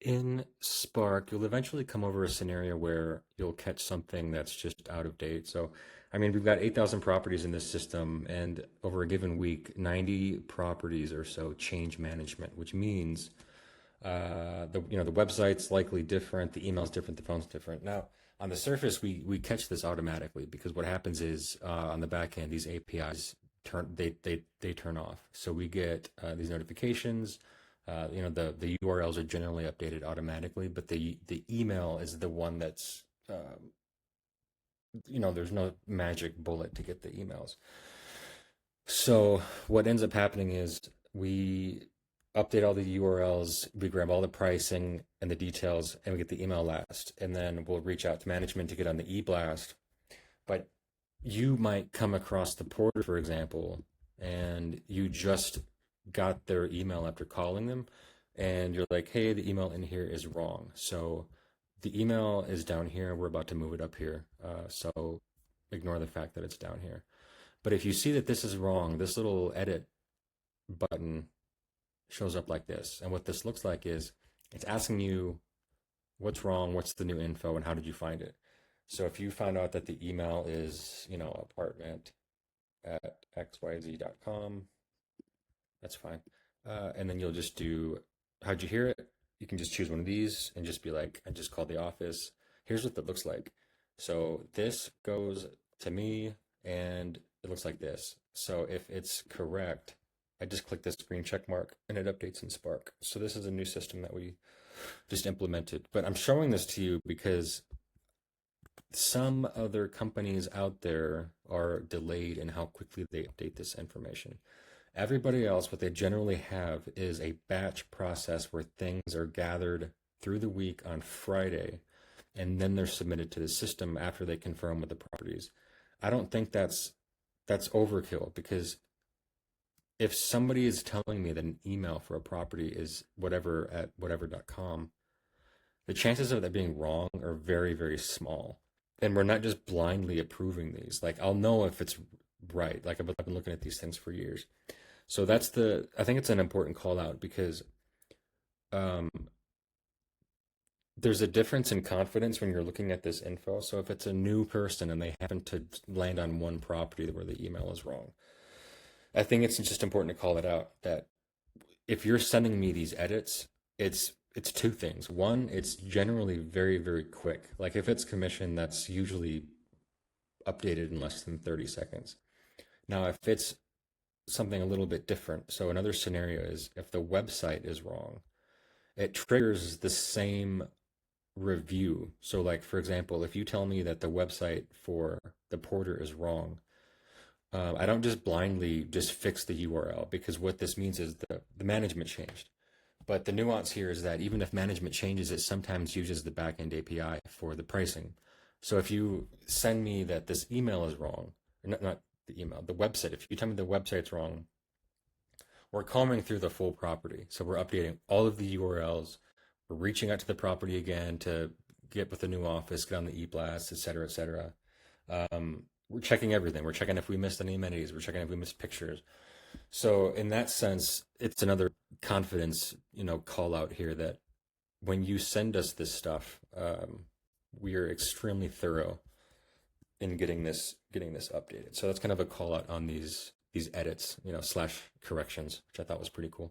In Spark, you'll eventually come over a scenario where you'll catch something that's just out of date. So, I mean, we've got 8,000 properties in this system, and over a given week, 90 properties or so change management, which means the website's likely different, the email's different, the phone's different. Now, on the surface, we catch this automatically because what happens is on the back end, these APIs they turn off. So we get these notifications. The URLs are generally updated automatically, but the email is the one that's there's no magic bullet to get the emails. So what ends up happening is we update all the URLs, we grab all the pricing and the details, and we get the email last. And then we'll reach out to management to get on the e-blast. But you might come across the porter, for example, and you just got their email after calling them, and you're like, hey, the email in here is wrong. So the email is down here. We're about to move it up here. So ignore the fact that it's down here. But if you see that this is wrong, this little edit button shows up like this. And what this looks like is it's asking you what's wrong, what's the new info, and how did you find it? So if you found out that the email is, apartment at xyz.com, that's fine. And then you'll just do, how'd you hear it? You can just choose one of these and just be like, I just called the office. Here's what that looks like. So this goes to me and it looks like this. So if it's correct, I just click this green check mark and it updates in Spark. So this is a new system that we just implemented. But I'm showing this to you because some other companies out there are delayed in how quickly they update this information. Everybody else, what they generally have is a batch process where things are gathered through the week on Friday, and then they're submitted to the system after they confirm with the properties. I don't think that's overkill because if somebody is telling me that an email for a property is whatever at whatever.com, the chances of that being wrong are very, very small. And we're not just blindly approving these. Like I'll know if it's right. Like I've been looking at these things for years. So I think it's an important call out because um, there's a difference in confidence when you're looking at this info. So if it's a new person and they happen to land on one property where the email is wrong, I think it's just important to call it out that if you're sending me these edits, it's two things. One, it's generally very, very quick. Like if it's commission, that's usually updated in less than 30 seconds. Now, if it's something a little bit different, so another scenario is if the website is wrong, it triggers the same review. So like for example, if you tell me that the website for the porter is wrong, I don't just blindly just fix the URL because what this means is the management changed. But the nuance here is that even if management changes, it sometimes uses the backend API for the pricing. So if you send me that this email is wrong, or not the email, the website, if you tell me the website's wrong, we're combing through the full property. So we're updating all of the URLs. We're reaching out to the property again to get with the new office, get on the e-blast, et cetera, et cetera. We're checking everything. We're checking if we missed any amenities. We're checking if we missed pictures. So in that sense, it's another confidence, call out here that when you send us this stuff, we are extremely thorough in getting this updated. So that's kind of a call out on these edits, slash corrections, which I thought was pretty cool.